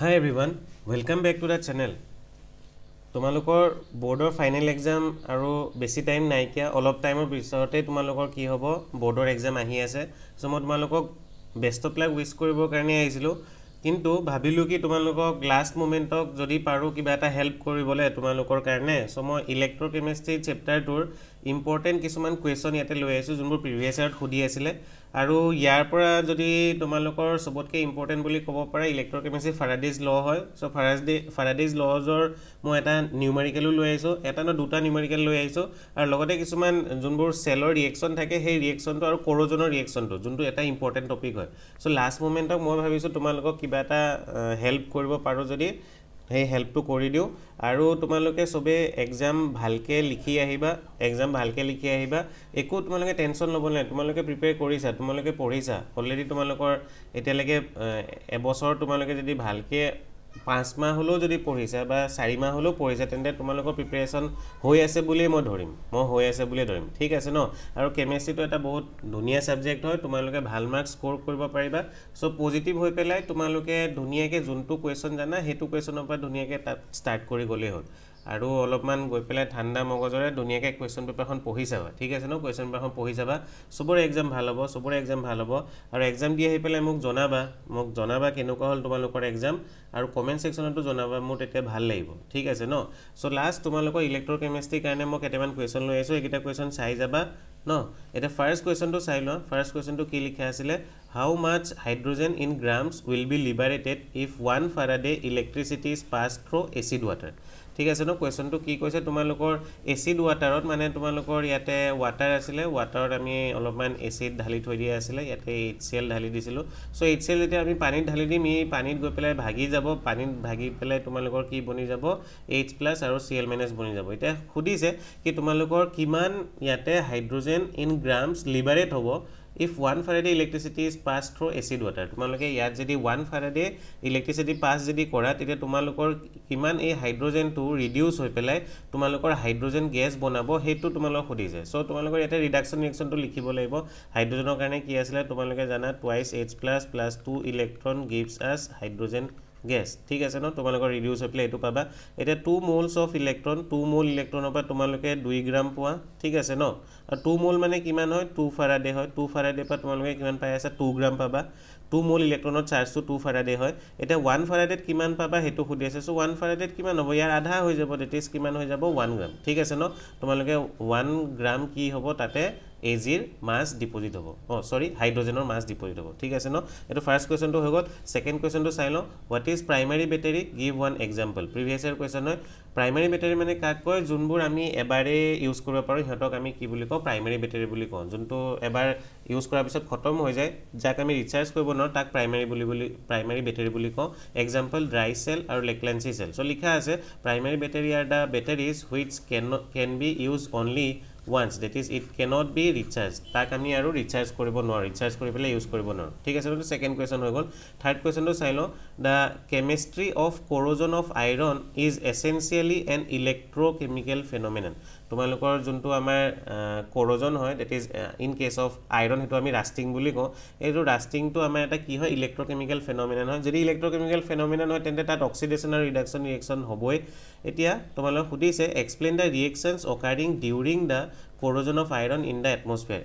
Hi everyone, welcome back to the channel. তোমালোকৰ বোৰ্ডৰ final exam আৰু বেছি টাইম নাইকিয়া অলপ টাইমৰ পিছতে তোমালোকৰ কি হ'ব বোৰ্ডৰ এক্সাম আহি আছে সো মই তোমালোকক বেষ্ট অফ লাক উইশ কৰিবৰ কাৰণে আহিছিলোঁ কিন্তু ভাবিলোঁ কি তোমালোকক লাষ্ট মোমেন্টক যদি পাৰো কিবা এটা হেল্প কৰিবলে তোমালোকৰ কাৰণে সো মই ইলেক্ট্ৰোকেমিষ্ট্ৰি চেপ্টাৰটোৰ ইম্পৰ্টেন্ট কিছুমান কোৱেশ্চন ইয়াতে লৈ আহিছোঁ যোনবোৰ প্ৰিভিয়াছ ইয়াৰত সুধি আছিলে আৰু ইয়াৰ পৰা যদি তোমালোকৰ সবতকে ইম্পৰ্টেন্ট বুলি ক'ব পাৰা ইলেক্ট্ৰোকেমিষ্ট্ৰি ফাৰাডেজ ল হয় সো ফাৰাডেজ লজৰ মই এটা নিউমেৰিকেলো লৈ আহিছোঁ এটা ন দুটা নিউমেৰিকেল লৈ আহিছোঁ আৰু লগতে কিছুমান যোনবোৰ সেলৰ ৰিএকচন থাকে সেই ৰিএকচনটো আৰু কোৰোজনৰ ৰিএকচনটো যোনটো এটা ইম্পৰ্টেন্ট টপিক হয় সো লাষ্ট মোমেন্টক মই ভাবিছোঁ তোমালোকক কিবা এটা হেল্প কৰিব পাৰো যদি এই হেল্পটো কৰি দিও আৰু তোমালোকে সবে এক্সাম ভালকে লিখি আহিবা একো তোমালোকে টেনচন ল'ব নাই তোমালোকে প্ৰিপেয়াৰ কৰিছা তোমালোকে পঢ়িছা অলৰেডি তোমালোকৰ এতিয়ালৈকে এবছৰ তোমালোকে যদি ভালকে 5 মাহ হলো যদি পঢ়িছা বা 4 মাহ হলো পঢ়িছা তেন্তে তোমালোকৰ প্ৰিপাৰেচন হৈ আছে বুলি মই ধৰিম ঠিক আছে ন আৰু কেমিষ্ট্ৰিটো এটা বহুত ধুনিয়া সাবজেক্ট হয় তোমালোকে ভাল মাৰ্ক স্কোৰ কৰিব পাৰিবা সো পজিটিভ হৈ পেলাই তোমালোকে ধুনিয়াকে যোনটো কোৱেশ্চন জানা হেতু কোৱেশ্চনৰ পৰা ধুনিয়াকে ষ্টাৰ্ট কৰি গলে হ'ল আৰু অলপমান গৈ পেলাই ঠাণ্ডা মগজৰে ধুনিয়াকে কোৱেশ্চন পেপাৰখন পঢ়ি যাবা ঠিক আছে ন কোৱেশ্চন পেপাৰখন পঢ়ি যাবা সবৰ এক্সাম ভাল হ'ব আৰু এক্সাম দি আহি পেলাই মোক জনাবা কেনেকুৱা হল তোমালোকৰ এক্সাম আৰু কমেন্ট সেকশনতো জনাবা মোৰ তেতিয়া ভাল লাগিব ঠিক আছে ন সো লাষ্ট তোমালোকৰ ইলেক্ট্ৰোকেমিষ্ট্ৰি কাৰণে মই কেইটামান কোৱেশ্চন লৈ আছো এইকিটা কোৱেশ্চন চাই যাবা ন এটা ফাৰ্স্ট কোৱেশ্চনটো চাই ল ফাৰ্স্ট কোৱেশ্চনটো কি লিখা আছিল how much hydrogen in grams will be liberated if 1 farad electricity is passed through acid water ঠিক আছে ন কোৱেশ্চনটো কি কৈছে তোমালোকৰ এসিড ওয়াটাৰত মানে তোমালোকৰ ইয়াতে ওয়াটাৰ আছিল ওয়াটাৰত আমি অলপমান এসিড ঢালি থৈ দিয়া আছিল ইয়াতে HCl ঢালি দিছিলো সো HCl যেতিয়া আমি পানীত ঢালি দিম এই পানীত গৈ পেলাই ভাগি যাব পানীত ভাগি পেলাই তোমালোকৰ কি বনি যাব H+ আৰু Cl- বনি যাব এটা খুদিছে কি তোমালোকৰ কিমান ইয়াতে হাইড্ৰোজেন ইন গ্ৰামছ লিবাৰেট হ'ব if 1 farad electricity is passed through acid water তোমালোকে ইয়াত যদি 1 farad electricity pass যদি কৰা তেতিয়া তোমালোকৰ কিমান এই হাইড্ৰোজেনটো ৰিডিউস হৈ পেলাই তোমালোকৰ হাইড্ৰোজেন গ্যাস বনাব হেতু তোমালোক খুদিছে সো তোমালোকৰ এটা ৰিডাকশন ৰিঅ্যাকশনটো লিখিব লাগিব হাইড্ৰোজেনৰ কাৰণে কি আছিল তোমালোকে জানা twice H+ plus 2 electron gives us hydrogen gas ঠিক আছে ন তোমালোকৰ ৰিডিউস হৈ পেলাই এটো পাবা এটা 2 moles of electron 2 mole ইলেক্ট্ৰনৰ পৰা তোমালোকে 2 গ্ৰাম পোৱা ঠিক আছে ন আৰু 2 mole মানে কিমান হয় 2 ফাৰাডে হয় 2 ফাৰাডে পৰা তোমালোকে কিমান পাই আছে 2 গ্ৰাম পাবা 2 mole ইলেক্ট্ৰনৰ চাৰ্জটো 2 ফাৰাডে হয় এটা 1 ফাৰাডেত কিমান পাবা হেতু খুদি আছে সো 1 ফাৰাডেত কিমান হ'ব ইয়াৰ আধা হৈ যাব দেটিস কিমান হৈ যাব 1 গ্ৰাম ঠিক আছে ন তোমালোকে 1 গ্ৰাম কি হ'ব তাতে এজিৰ মাস ডিপোজিট হ'ব সৰি হাইড্ৰোজেনৰ মাস ডিপোজিট হ'ব ঠিক আছে ন এটো ফাৰ্স্ট কোৱেশ্চনটো হৈ গল সেকেন্ড কোৱেশ্চনটো চাই ল what is primary battery give one example previous year question হয় প্ৰাইমাৰী ব্যাটাৰী মানে কাক কয় যোনবোৰ আমি এবাৰে ইউজ কৰিব পাৰো হতক আমি কি বুলি কও প্ৰাইমাৰী ব্যাটাৰী বুলি কও যোনটো এবাৰ ইউজ কৰাৰ পিছত খতম হৈ যায় যাক আমি ৰিচাৰ্জ কৰিব ন তাক প্ৰাইমাৰী ব্যাটাৰী বুলি কও এক্সাম্পল ড্ৰাই সেল আৰু লেকলেন্সি সেল সো লিখা আছে primary battery are the batteries which can be used only once that is it cannot be recharged tak ami aru recharge koribo nor recharge kori pele use koribo nor thik ase to second question hoy gol third question to sai lo the chemistry of corrosion of iron is essentially an electrochemical phenomenon তোমালোকৰ যোনটো আমাৰ corrosion হয় that is in case of iron হেতু আমি lasting বুলি কও এটো lasting তো আমাৰ এটা কি হয় ইলেক্ট্ৰোকেমিক্যাল ফেনোমেনন হয় যদি ইলেক্ট্ৰোকেমিক্যাল ফেনোমেনন হয় তেন্তে তাত অক্সিডেশন আৰু ৰিডাকশন ৰিঅ্যাকশন হ'বই এতিয়া তোমালোক খুদিছে explain the reactions occurring during the corrosion of iron in the atmosphere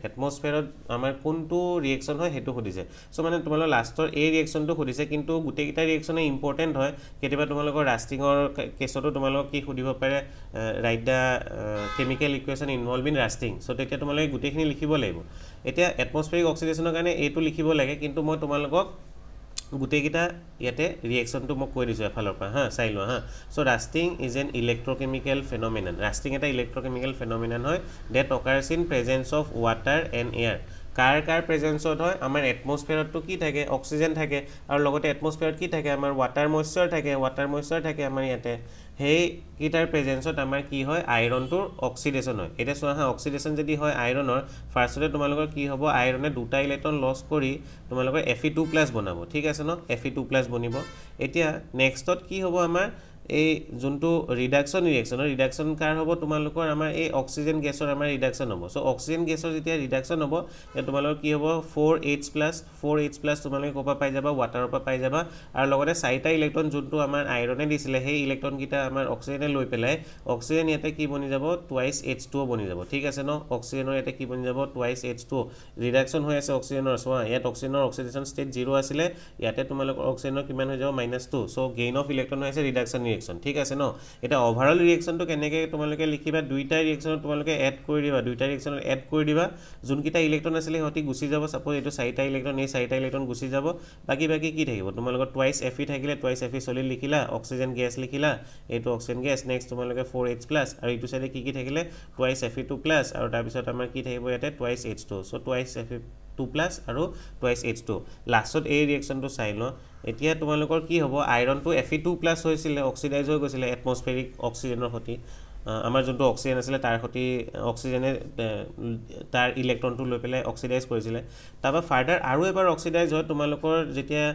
আমাৰ কোনটো ৰিঅ্যাকশন হয় হেতু খুদিছে সো মানে তোমালোক লাষ্টৰ এই ৰিঅ্যাকশনটো খুদিছে কিন্তু গুটেকিটা ৰিঅ্যাকশনে ইম্পৰ্টেন্ট হয় কেতিয়াবা তোমালোকৰ ৰাস্টিংৰ কেছতো তোমালোক কি খুদিব পাৰে right da chemical equation involved in rusting so তেতিয়া তোমালোকে গুটেখিনি লিখিব লাগিব এতিয়া atmospheric oxidation কাৰণে এটো লিখিব লাগে কিন্তু মই তোমালোকক গুটেকিটা ইয়াতে ৰিঅ্যাকশনটো মই কৈ দিছো এফালৰ পৰা হা চাই লো হা so rusting is an electrochemical phenomenon rusting এটা electrochemical phenomenon হয় that occurs in presence of water and air কাৰ প্ৰেজেন্সত হয় আমাৰ এটমস্ফিয়াৰত তো কি থাকে অক্সিজেন থাকে আৰু লগতে এটমস্ফিয়াৰত কি থাকে আমাৰ ওয়াটাৰ ময়েশ্চাৰ থাকে আমাৰ ইয়াতে হেই কিটাৰ প্ৰেজেন্সত আমাৰ কি হয় আইৰণটোৰ অক্সিডেশন হয় এটা সোহা অক্সিডেশন যদি হয় আইৰণৰ ফাৰ্ষ্টতে তোমালোকৰ কি হ'ব আইৰণে দুটা ইলেক্ট্ৰন লস কৰি তোমালোকৰ Fe2+ বনাব ঠিক আছে ন Fe2+ বনিব এতিয়া নেক্সটত কি হ'ব আমাৰ এই যোনটো ৰিডাকশ্যন কাৰ হ'ব তোমালোকৰ আমাৰ এই অক্সিজেন গেছৰ আমাৰ ৰিডাকশ্যন হ'ব সো অক্সিজেন গেছৰ যেতিয়া ৰিডাকশ্যন হ'ব তোমালোকৰ কি হ'ব 4H+ তোমালোকে ক'ৰ পৰা পাই যাবা ৱাটাৰৰ পৰা পাই যাবা আৰু লগতে 4টা ইলেক্ট্ৰন যোনটো আমাৰ আইৰণে দিছিলে সেই ইলেক্ট্ৰন কিটা আমাৰ অক্সিজেনে লৈ পেলাই অক্সিজেন ইয়াতে কি বনি যাব টুৱাইছ H2O বনি যাব ঠিক আছে ন অক্সিজেনৰ ইয়াতে কি বনি যাব টুৱাইছ H2O ৰিডাকশ্যন হৈ আছে অক্সিজেনৰ সো ইয়াত অক্সিজেনৰ অক্সিডেশ্যন ষ্টেট 0 আছিলে ইয়াতে তোমালোকৰ অক্সিজেনৰ কিমান হৈ যাব -2 সো গেইন অফ ইলেক্ট্ৰন হৈ আছে ৰিডাকশ্যন ৰিয়েকশ্যন ঠিক আছে ন এটা ওভাৰঅল ৰিয়েকশ্যনটো কেনেকৈ তোমালোকে লিখিবা দুইটা ৰিয়েকশ্যনত তোমালোকে এড কৰি দিবা দুইটা ৰিয়েকশ্যনত এড কৰি দিবা যোনকিটা ইলেক্ট্ৰন আছিলে হতি গুচি যাব সাপোজ এটো 4টা ইলেক্ট্ৰন এই 4টা ইলেক্ট্ৰন গুচি যাব বাকি কি থাকিব তোমালোকৰ টুৱাইছ Fe থাকিলে টুৱাইছ Fe সলিড লিখিলা অক্সিজেন গেছ লিখিলা এটো অক্সিজেন গেছ নেক্সট তোমালোকে 4H+ আৰু ইটো সাইডে কি থাকিলে টুৱাইছ Fe2+ আৰু তাৰ পিছত আমাৰ কি থাকিব ইয়াতে twice H2 so twice Fe2+ আৰু টুৱাইছ H2 লাষ্টত এই ৰিয়েকশ্যনটো চাই ল এতিয়া তোমালোকৰ কি হ'ব আইৰণটো Fe2+ হৈছিলে অক্সিডাইজ হৈ গৈছিলে এটমস্ফেৰিক অক্সিজেনৰ হতি আমাৰ যোনটো অক্সিজেন আছিল তাৰ হতি অক্সিজেনে তাৰ ইলেক্ট্ৰনটো লৈ পেলাই অক্সিডাইজ কৰিছিলে তাৰপা ফাৰ্দাৰ আৰু এবাৰ অক্সিডাইজ হয় তোমালোকৰ যেতিয়া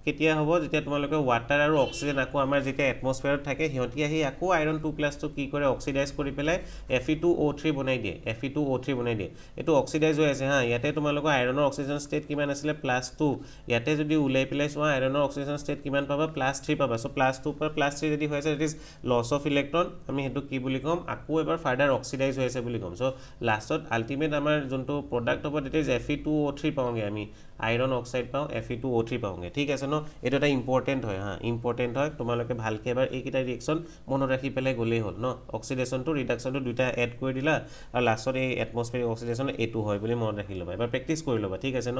কেতিয়া হ'ব যেতিয়া তোমালোকে ওয়াটাৰ আৰু অক্সিজেন আকো আমাৰ যেতিয়া এটমস্ফিয়াৰত থাকে হিয়তি আহি আকো আইৰন 2+ টো কি কৰে অক্সিডাইজ কৰি পেলাই Fe2O3 বনাই দিয়ে Fe2O3 বনাই দিয়ে এটো অক্সিডাইজ হৈ আছে হা ইয়াতে তোমালোকৰ আইৰণৰ অক্সিজেন ষ্টেট কিমান আছিল +2 ইয়াতে যদি উলাই পেলাই সোৱা আইৰণৰ অক্সিজেন ষ্টেট কিমান পাবা +3 পাবা সো +2 পৰা +3 যদি হৈ আছে it is loss of electron আমি হেতু কি বুলি কম আকো এবাৰ ফাৰ্দাৰ অক্সিডাইজ হৈ আছে বুলি কম সো লাষ্টত আল্টিমেট আমাৰ যোনটো প্ৰডাক্ট হ'ব ইট ইজ Fe2O3 পাওঁগে আমি আইৰন অক্সাইড পাওঁ Fe2O3 পাওঁগে ঠিক আছে ন এটো এটা ইম্পৰ্টেন্ট হয় হা ইম্পৰ্টেন্ট হয় তোমালোকে ভালকে এবাৰ এইকিটা ৰিয়েকচন মনত ৰাখি পেলাই গলেই হ'ল ন অক্সিডেশন টু ৰিডাকশন টু দুটা এড কৰি দিলা আৰু লাষ্টত এই এটমস্ফিয়াৰিক অক্সিডেশন এটো হয় বুলি মনত ৰাখি লবা এবাৰ প্ৰেক্টিস কৰি লবা ঠিক আছে ন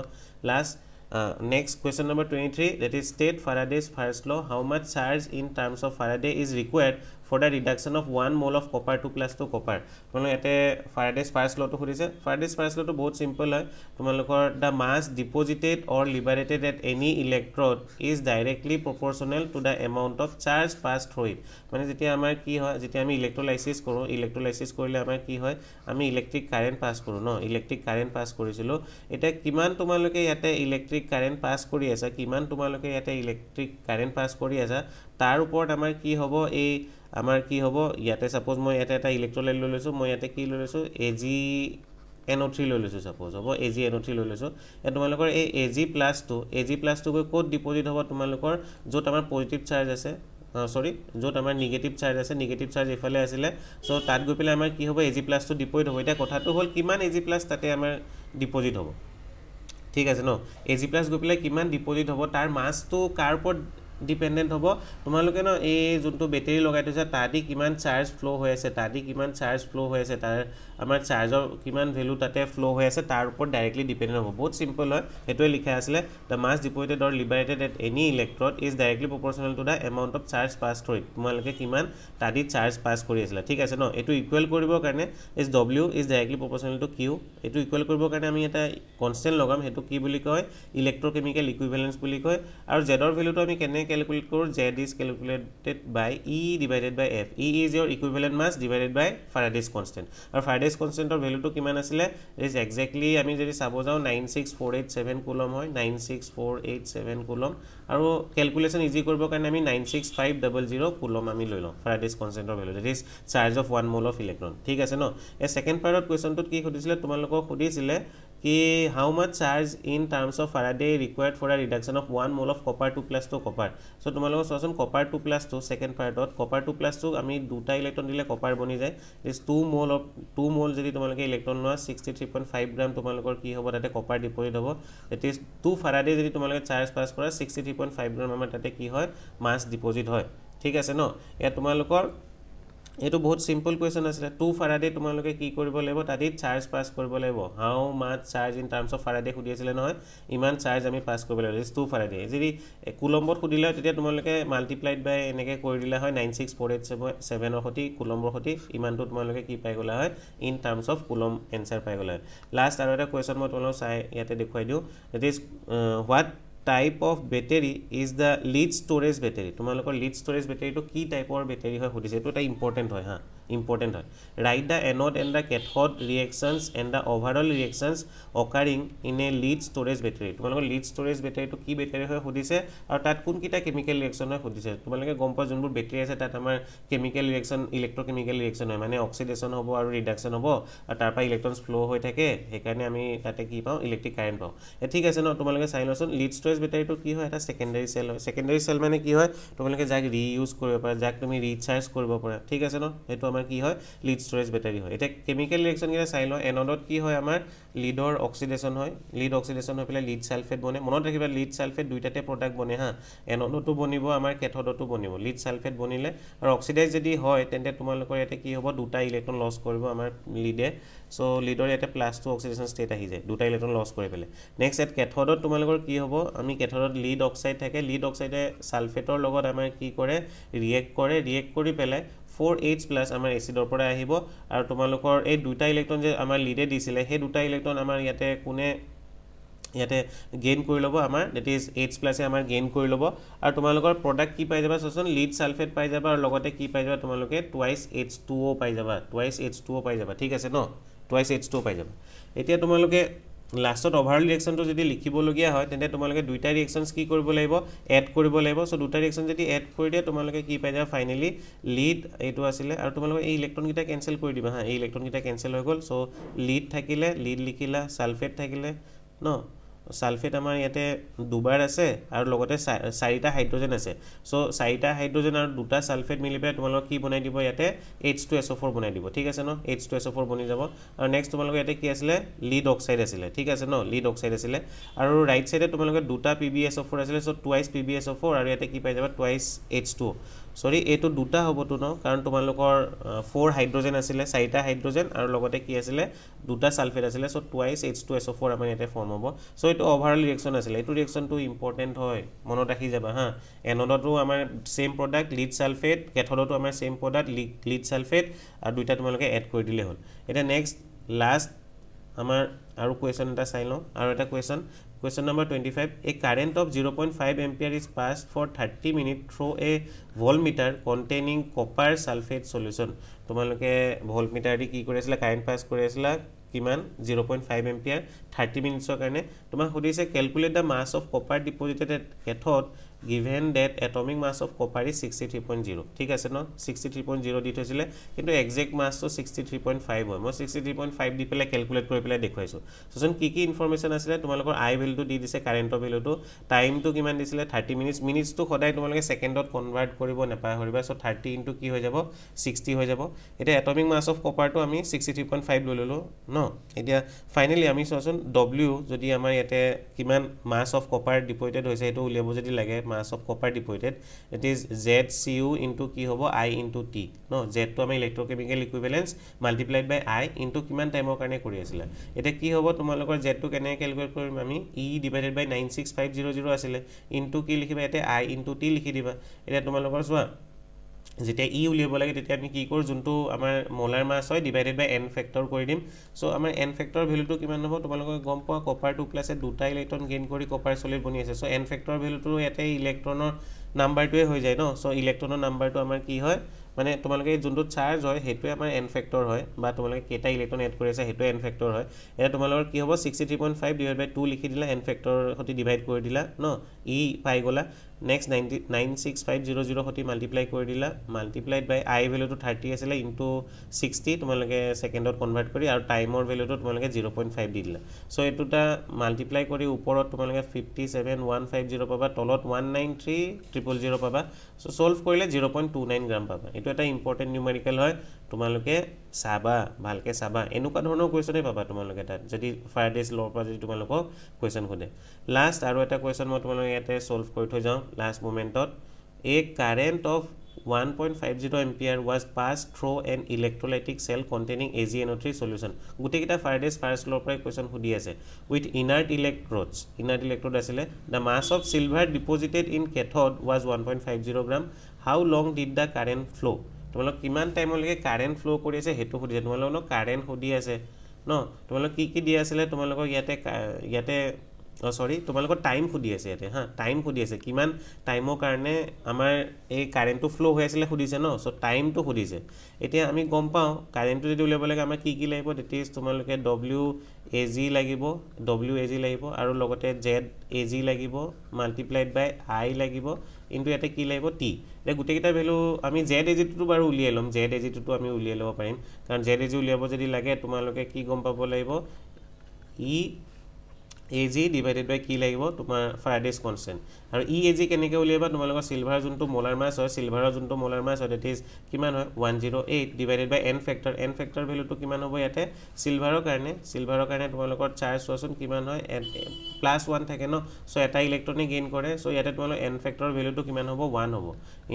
last next question number 23 that is state Faraday's first law how much charge in terms of Faraday is required for the reduction of 1 mole of copper 2+ to copper তোমালোক এতে Faraday's first law to খুদিছে Faraday's first law to বহুত simple হয় তোমালোকৰ the mass deposited or liberated at any electrode is directly proportional to the amount of charge passed through it মানে যেতিয়া আমাৰ কি হয় যেতিয়া আমি ইলেক্ট্ৰোলাইসিস কৰো ইলেক্ট্ৰোলাইসিস কৰিলে আমাৰ কি হয় আমি ইলেক্ট্ৰিক কাৰেন্ট পাস কৰো ন ইলেক্ট্ৰিক কাৰেন্ট পাস কৰিছিলো এটা কিমান তোমালোকে ইয়াতে ইলেক্ট্ৰিক কাৰেন্ট পাস কৰি আছে কিমান তোমালোকে ইয়াতে ইলেক্ট্ৰিক কাৰেন্ট পাস কৰি আছে তাৰ ওপৰত আমাৰ কি হ'ব এই আমাৰ কি হ'ব ইয়াতে সাপোজ মই ইয়াতে এটা ইলেক্ট্ৰোলাইট লৈ লৈছো মই ইয়াতে কি লৈ লৈছো AgNO3 লৈ লৈছো সাপোজ হ'ব AgNO3 লৈ লৈছো এ তোমালোকৰ এই Ag+ টো গৈ কোড ডিপোজিট হ'ব তোমালোকৰ যত আমাৰ পজিটিভ চাৰ্জ আছে সৰি যত আমাৰ নেগেটিভ চাৰ্জ আছে নেগেটিভ চাৰ্জ এফালে আছিল সো তাত গৈ পেলে আমাৰ কি হ'ব Ag+ টো ডিপোজিট হ'ব এটা কথাটো হল কিমান Ag+ তাতে আমাৰ ডিপোজিট হ'ব ঠিক আছে ন Ag+ গৈ পেলে কিমান ডিপোজিট হ'ব তাৰ মাস টো কাৰ ওপৰত ডিপেন্ডেন্ট হ'ব তোমালোকে ন এই যোনটো বেটাৰি লগাই থৈছে তাদি কিমান চাৰ্জ ফ্লো হৈ আছে তাৰ আমাৰ চাৰ্জৰ কিমান ভ্যালু তাতে ফ্লো হৈ আছে তাৰ ওপৰত ডাইৰেক্টলি ডিপেন্ডেন্ট হ'ব বহুত সিম্পল হয় হেটোই লিখা আছে the mass deposited or liberated at any electrode is directly proportional to the amount of charge passed through it তোমালোকে কিমান তাদি চাৰ্জ পাস কৰি আছিল ঠিক আছে ন এটো ইকুৱেল কৰিবৰ কাৰণে is W is directly proportional to Q এটো ইকুৱেল কৰিবৰ কাৰণে আমি এটা কনস্ট্যান্ট লগাম হেতু কি বুলি কয় ইলেক্ট্ৰোকেমিক্যাল ইকুইভ্যালেন্স বুলি কয় আৰু z ৰ ভ্যালুটো আমি কেনে calculate kor z is calculated by E divided by F E is your equivalent mass divided by Faraday's constant or Faraday's constant or value to kiman asile is exactly ami jodi sabo jao 96487 coulomb hoy 96487 coulomb aru calculation easy koribo karone ami 96500 coulomb ami loilo Faraday's constant or value that is charge of 1 mole of electron thik ase no a second part of question to ki khudisile tumaloko khudisile ki how much charge in terms of Faraday required for a reduction of 1 mole of copper 2+ to copper so তোমালোক সচন copper 2+ to second part dot copper 2+ to আমি দুটা electron দিলে copper বনি যায় is 2 mole যদি তোমালোকে electron লোৱা 63.5 গ্ৰাম তোমালোকৰ কি হ'ব তাতে কপাৰ ডিপোজিট হ'ব that is 2 Faraday যদি তোমালোকে চাৰ্জ পাস কৰা 63.5 গ্ৰাম আমাৰ তাতে কি হয় মাস ডিপোজিট হয় ঠিক আছে ন এ তোমালোকৰ এটো বহুত সিম্পল কোৱেশ্চন আছে 2 Faraday তোমালোকে কি কৰিব লাগিব তাতে চাৰ্জ পাস কৰিব লাগিব হাউ মাচ চাৰ্জ ইন টাৰ্মস অফ Faraday খুদি আছিল নহয় ইমান চাৰ্জ আমি পাস কৰিব লাগিব 2 Faraday যদি কুলম্বত খুদিলে তেতিয়া তোমালোকে মাল্টিপ্লাইড বাই এনেকে কৰি দিলা হয় 96487 ৰ হতি কুলম্বৰ হতি ইমানটো তোমালোকে কি পাই গলা হয় ইন টাৰ্মস অফ কুলম আনসাৰ পাই গলা লাষ্ট আৰু এটা কোৱেশ্চন মই তোমালোক চাই ইয়াতে দেখুৱাই দিও that is what type of battery is the lead storage battery তোমালোকৰ lead storage battery to কি টাইপৰ battery হয় খুদিছে এটো এটা ইম্পৰ্টেন্ট হয় হা ইম্পৰ্টেণ্ট হয় write the anode and the cathode reactions and the overall reactions occurring in a lead storage battery তোমালোকৰ লিড ষ্ট'ৰেজ বেটাৰীটো কি বেটাৰী হয় সুধিছে আৰু তাত কোনকেইটা কেমিকেল ৰিয়েকশ্যন হয় সুধিছে তোমালোকে গম পোৱা যোনবোৰ বেটাৰী আছে তাত আমাৰ কেমিকেল ৰিয়েকশ্যন ইলেক্ট্ৰকেমিকেল ৰিয়েকশ্যন হয় মানে অক্সিডেশ্যন হ'ব আৰু ৰিডাকশ্যন হ'ব আৰু তাৰ পৰা ইলেক্ট্ৰনছ ফ্ল' হৈ থাকে সেইকাৰণে আমি তাতে কি পাওঁ ইলেক্ট্ৰিক কাৰেণ্ট পাওঁ ঠিক আছে ন তোমালোকে চাই লওঁচোন লিড ষ্ট'ৰেজ বেটাৰীটো কি হয় এটা ছেকেণ্ডেৰী চেল হয় ছেকেণ্ডেৰী চেল মানে কি হয় তোমালোকে যাক ৰিইউজ কৰিব পাৰা যাক তুমি ৰিচাৰ্জ কৰিব পাৰা ঠিক আছে ন সেইটো আমাৰ কি হয় লিড ষ্ট'ৰেজ বেটাৰী হয় এতিয়া কেমিকেল ৰিয়েকশ্যনকেইটা চাই লওঁ এনডত কি হয় আমাৰ লিডৰ অক্সিডেশ্যন হয় লিড অক্সিডেশ্যন হৈ পেলাই লিড ছালফেট বনে মনত ৰাখিবা লিড ছালফেট দুইটাতে প্ৰডাক্ট বনে হা এনডতো বনিব আমাৰ কেথডতো বনিব লিড ছালফেট বনিলে আৰু অক্সিডাইজ যদি হয় তেন্তে তোমালোকৰ ইয়াতে কি হ'ব দুটা ইলেক্ট্ৰন লছ কৰিব আমাৰ লিডে চ' লিডৰ ইয়াতে +2 অক্সিডেশ্যন ষ্টেট আহি যায় দুটা ইলেক্ট্ৰন লছ কৰি পেলাই নেক্সট ইয়াত কেথডত তোমালোকৰ কি হ'ব আমি কেথডত লিড অক্সাইড থাকে লিড অক্সাইডে ছালফেটৰ লগত আমাৰ কি কৰে ৰিয়েক্ট কৰি পেলাই 4H+ আমাৰ এচিডৰ পৰা আহিব আৰু তোমালোকৰ এই দুটা ইলেক্ট্ৰন যে আমাৰ লিডে দিছিলে সেই দুটা ইলেক্ট্ৰন আমাৰ ইয়াতে কোনে ইয়াতে গেইন কৰি ল'ব আমাৰ ডেট ইজ H+ আমাৰ গেইন কৰি ল'ব আৰু তোমালোকৰ প্ৰডাক্ট কি পাই যাবা চোন লিড ছালফেট পাই যাবা আৰু লগতে কি পাই যাবা তোমালোকে টুৱাইছ H2O পাই যাবা ঠিক আছে ন টুৱাইছ H2O পাই যাবা এতিয়া তোমালোকে লাষ্টত অভাৰঅল ৰিয়েকশ্যনটো যদি লিখিবলগীয়া হয় তেন্তে তোমালোকে দুইটা ৰিয়েকশ্যনছ কি কৰিব লাগিব এড কৰিব লাগিব চ' দুটা ৰিয়েকশ্যন যদি এড কৰি দিয়ে তোমালোকে কি পাই যাবা ফাইনেলি লিড এইটো আছিলে আৰু তোমালোকে এই ইলেক্ট্ৰনকেইটা কেঞ্চেল কৰি দিবা হা এই ইলেক্ট্ৰনকেইটা কেঞ্চেল হৈ গ'ল চ' লিড থাকিলে লিড লিখিলা ছালফেট থাকিলে ন সালফেট আমাৰ ইয়াতে দুবাৰ আছে আৰু লগতে চাৰিটা হাইড্ৰোজেন আছে সো চাৰিটা হাইড্ৰোজেন আৰু দুটা সালফেট মিলি পেলাই তোমালোক কি বনাই দিব ইয়াতে H2SO4 বনাই দিব ঠিক আছে ন H2SO4 বনি যাব আৰু নেক্সট তোমালোক ইয়াতে কি আছিল লিড অক্সাইড আছিল ঠিক আছে ন লিড অক্সাইড আছিল আৰু ৰাইট সাইডে তোমালোক দুটা PbSO4 আছিল সো টুৱাইছ PbSO4 আৰু ইয়াতে কি পাই যাবা টুৱাইছ H2 সৰি এটো দুটা হবটো ন কাৰণ তোমালোকৰ 4 হাইড্ৰোজেন আছিল চাৰিটা হাইড্ৰোজেন আৰু লগতে কি আছিল দুটা সালফেট আছিল সো টুৱাইছ H2SO4 আমাৰ ইয়াতে ফৰ্ম হ'ব সো এটো ওভাৰঅল ৰিঅ্যাকশন আছিল এটো ৰিঅ্যাকশনটো ইম্পৰ্টেন্ট হয় মনত ৰাখি যাবা হা এনোডটো আমাৰ সেম প্ৰডাক্ট লিড সালফেট কেথডটো আমাৰ সেম প্ৰডাক্ট লিড সালফেট আৰু দুইটা তোমালোকে এড কৰি দিলে হ'ল এটা নেক্সট লাষ্ট আমাৰ আৰু কোৱেশ্চন এটা চাই লওঁ আৰু এটা Question number 25. A current of 0.5 ampere is passed for 30 minutes through a voltmeter containing copper sulfate solution. তোমালোকে voltmeter দি কি কৰি আছিল কাৰেন্ট পাস কৰি আছিল কিমান 0.5 ampere 30 minutes কাৰণে তোমাক সুধিছে calculate the mass of copper deposited at cathode given that atomic mass of copper is 63.0 ঠিক আছে ন 63.0 দি থৈছিলে কিন্তু এক্সাক্ট মাস তো 63.5 হয় মই 63.5 দি পেলাই ক্যালকুলেট কৰি পেলাই দেখুৱাইছো সচন কি ইনফৰমেশন আছিল তোমালোকৰ আই ভ্যালুটো দি দিছে কাৰেন্টৰ ভ্যালুটো টাইমটো কিমান দিছিলে 30 মিনিটস তো সদায় তোমালোকে সেকেন্ডত কনভাৰ্ট কৰিব নাপাহৰিবা সো 30 * কি হৈ যাব 60 হৈ যাব এটা এটমিক মাস অফ কপাৰটো আমি 63.5 লৈ ললো ন এতিয়া ফাইনালি আমি সচন W যদি আমাৰ ইয়াতে কিমান মাস অফ কপাৰ ডিপজিটেড হৈছে এটো উলিয়াব যদি লাগে mass of copper deposited it is ZCU into কি হ'ব I into T no Z to আমি electrochemical equivalence multiplied by I into কিমান টাইমৰ কাৰণে কৰি আছিল এটা কি হ'ব তোমালোকৰ Z to কেনে ক্যালকুলেট কৰিম আমি E divided by 96500 আছিল into কি লিখিবা এতে I into T লিখি দিবা এটা তোমালোকৰ চোৱা যেতিয়া ই উলিয়াব লাগে তেতিয়া আমি কি কৰো যোনটো আমাৰ মোলাৰ মাস হয় ডিভাইডেড বাই n ফ্যাক্টৰ কৰি দিম সো আমাৰ n ফ্যাক্টৰ ভ্যালুটো কিমান হ'ব তোমালোকে গম পোৱা কপাৰ 2 প্লাস দুটা ইলেক্ট্ৰন গেইন কৰি কপাৰ সলিড বনি আছে সো n ফ্যাক্টৰ ভ্যালুটো ইয়াতে ইলেক্ট্ৰনৰ নাম্বাৰটোৱে হৈ যায় ন সো ইলেক্ট্ৰনৰ নাম্বাৰটো আমাৰ কি হয় মানে তোমালোকে যোনটো চাৰ্জ হয় হেতুৱে আমাৰ n ফ্যাক্টৰ হয় বা তোমালোকে কেটা ইলেক্ট্ৰন এড কৰি আছে হেতুৱে n ফ্যাক্টৰ হয় এটা তোমালোকৰ কি হ'ব 63.5 ডিভাইড বাই 2 লিখি দিলা n ফ্যাক্টৰ হতি ডিভাইড কৰি দিলা ন ই পাই গলা next 96500 হতি মাল্টিপ্লাই কৰি দিলা মাল্টিপ্লাইড বাই i ভ্যালুটো 30 আছিল ইনটু 60 তোমালোকে সেকেন্ডত কনভাৰ্ট কৰি আৰু টাইমৰ ভ্যালুটো তোমালোকে 0.5 দি দিলা সো এটোটা মাল্টিপ্লাই কৰি ওপৰত তোমালোকে 57150 পাবা তলত 193000 পাবা সো সলভ কৰিলে 0.29 গ্ৰাম পাবা এটো এটা ইম্পৰ্টেন্ট নিউমেৰিকেল হয় তোমালোকে সাবা ভালকে সাবা এনেকুৱা ধৰণৰ কোৱেশ্চনে পাবা তোমালোকে তাত যদি ফাৰাডেজ লৰ পৰা যদি তোমালোকক কোৱেশ্চন খুদে লাষ্ট আৰু এটা কোৱেশ্চন মই তোমালোকে ইয়াতে সলভ কৰি থৈ যাওঁ last মোমেন্টত a current of 1.50 ampere was passed through an electrolytic cell containing AgNO3 solution গুটেকিটা ফাৰাডেজ ফাৰ্স্ট লৰ পৰা কোৱেশ্চন খুদি আছে with inert electrode asile the mass of silver deposited in cathode was 1.50 gram how long did the current flow তোমালোক কিমান টাইমলৈকে current flow কৰি আছে হেতু খুদি তোমালোক ন কাৰেন্ট খুদি আছে ন তোমালোক কি দি আছিল তোমালোক ইয়াতে সৰি তোমালোকৰ টাইম সুধি আছে ইয়াতে হা টাইম সুধি আছে কিমান টাইমৰ কাৰণে আমাৰ এই কাৰেণ্টটো ফ্লো হৈ আছিলে সুধিছে ন সো টাইমটো সুধিছে এতিয়া আমি গম পাওঁ কাৰেণ্টটো যদি উলিয়াব লাগে আমাৰ কি লাগিব ডেট ইজ তোমালোকে WAG লাগিব আৰু লগতে ZAG লাগিব মাল্টিপ্লাইড বাই I লাগিব ইনটু ইয়াতে কি লাগিব T এতিয়া গোটেইকেইটা ভ্যালু আমি ZAG টো বাৰু উলিয়াই লম ZAG টো আমি উলিয়াই ল'ব পাৰিম কাৰণ ZAG উলিয়াব যদি লাগে তোমালোকে কি গম পাব লাগিব AG divided by কি লাগিব তোমাৰ Faraday's constant আৰু EAG কেনেকৈ উলিয়াবা তোমালোকৰ সিলভাৰ যোনটো মোলাৰ মাস হয় সিলভাৰৰ যোনটো মোলাৰ মাস হয় that is কিমান হয় 108 divided by n factor ভ্যালুটো কিমান হ'ব ইয়াতে সিলভাৰৰ কাৰণে তোমালোকৰ চাৰ্জ চোৱাচোন কিমান হয় +1 থাকে ন সো এটা ইলেক্ট্ৰনে গেইন কৰে সো ইয়াতে তোমালোকৰ n factor ভ্যালুটো কিমান হ'ব 1 হ'ব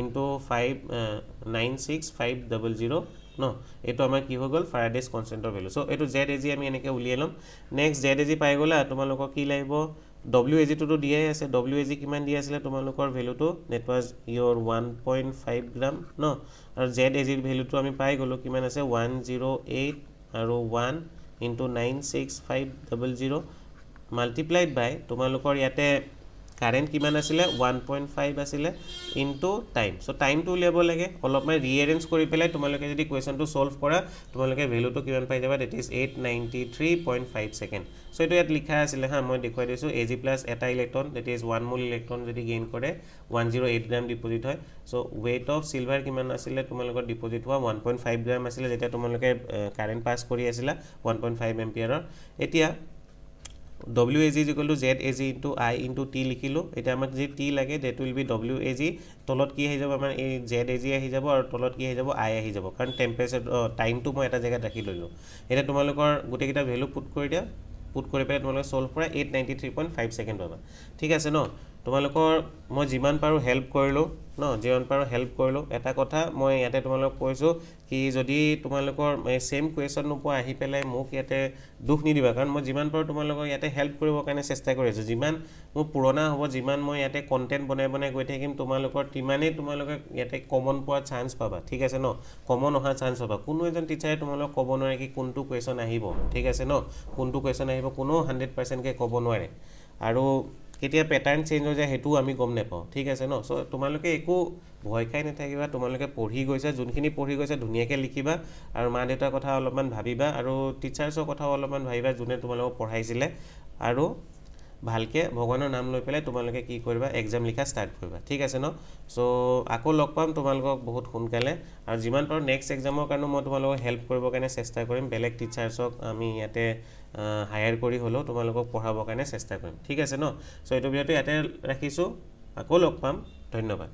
into 596500 no eto amar ki hogol Faraday's constant or value so eto ZAG ami eneke uliye lom next ZAG pai gola tumaloko ki laibo WAG to diye ase WAG kiman diye asile tumalokor value to that was your 1.5 gram no ar ZAG value to ami pai golo kiman ase 108 aru 1 into 96500 multiplied by tumalokor yate current কিমান আছিলে 1.5 আছিলে into time so টাইমটো উলিয়াব লাগে অলপমান ৰিএৰেঞ্জ কৰি পেলাই তোমালোকে যদি কোৱেশ্চনটো সলভ কৰা তোমালোকে ভ্যালুটো কিমান পাই যাবা that is 893.5 সেকেন্ড সো এটো ইয়াত লিখা আছিল হা মই দেখুৱাই দিছো Ag plus এটা electron that is 1 mole electron যদি গেইন কৰে 108 গ্ৰাম ডিপোজিট হয় সো weight of silver কিমান আছিলে তোমালোকৰ ডিপোজিট হোৱা 1.5 গ্ৰাম আছিলে যেটা তোমালোকে কাৰেন্ট পাস কৰি আছিলা 1.5 এম্পিয়াৰৰ এতিয়া WAG is equal to ZAG into I into T লিখিলো এটা আমাক যে T লাগে that will be WAG তলত কি হৈ যাব আমাৰ এই ZAG আহি যাব আৰু তলত কি হৈ যাব I আহি যাব কাৰণ টেম্পাৰেচাৰ টাইমটো মই এটা জায়গা ৰাখি লইলো এটা তোমালোকৰ গুটেকিটা ভ্যালু পুট কৰি দিয়া পুট কৰি পেলাই তোমালোকে সলভ কৰা 893.5 সেকেন্ড পাবা ঠিক আছে ন তোমালোকৰ মই যিমান পাৰো হেল্প কৰিলো ন যিমান পাৰো হেল্প কৰিলো এটা কথা মই ইয়াতে তোমালোকক কৈছো কি যদি তোমালোকৰ সেম কোৱেশ্চন নোপোৱা আহি পেলাই মোক ইয়াতে দুখ নিদিবা কাৰণ মই যিমান পাৰো তোমালোকক ইয়াতে হেল্প কৰিবৰ কাৰণে চেষ্টা কৰিছো যিমান মোৰ পুৰণা হ'ব যিমান মই ইয়াতে কন্টেন্ট বনাই গৈ থাকিম তোমালোকৰ তিমানে তোমালোকে ইয়াতে কমন পোৱা চান্স পাবা ঠিক আছে ন কমন অহা চান্স পাবা কোনো এজন টিচাৰে তোমালোকক ক'ব নোৱাৰে কি কোনটো কোৱেশ্চন আহিব ঠিক আছে ন কোনটো কোৱেশ্চন আহিব কোনো 100% কে ক'ব নোৱাৰে আৰু কেতিয়া প্যাটাৰ্ন চেঞ্জ হৈ যায় হেতু আমি গম নেপাও ঠিক আছে ন সো তোমালোকে একো ভয় খাই নাথাকিবা তোমালোকে পঢ়ি গৈছা যোনখিনি পঢ়ি গৈছা ধুনিয়াকে লিখিবা আৰু মা দেউতাৰ কথা অলপমান ভাবিবা আৰু টিচাৰ্ছৰ কথা অলপমান ভাবিবা যোনে তোমালোকক পঢ়াইছিলে আৰু ভালকে ভগৱানৰ নাম লৈ পেলাই তোমালোকে কি কৰিবা এক্সাম লিখা ষ্টাৰ্ট কৰিবা ঠিক আছে ন সো আকৌ লগ পাম তোমালোকক বহুত সোনকালে আৰু যিমান পাৰো নেক্সট এক্সামৰ কাৰণে মই তোমালোকক হেল্প কৰিবৰ কাৰণে চেষ্টা কৰিম বেলেগ টিচাৰ্ছক আমি ইয়াতে হায়াৰ কৰি হলো তোমালোকক পঢ়াবৰ কাৰণে চেষ্টা কৰিম ঠিক আছে ন সো এইটো ভিডিওটো ইয়াতে ৰাখিছো আকৌ লগ পাম ধন্যবাদ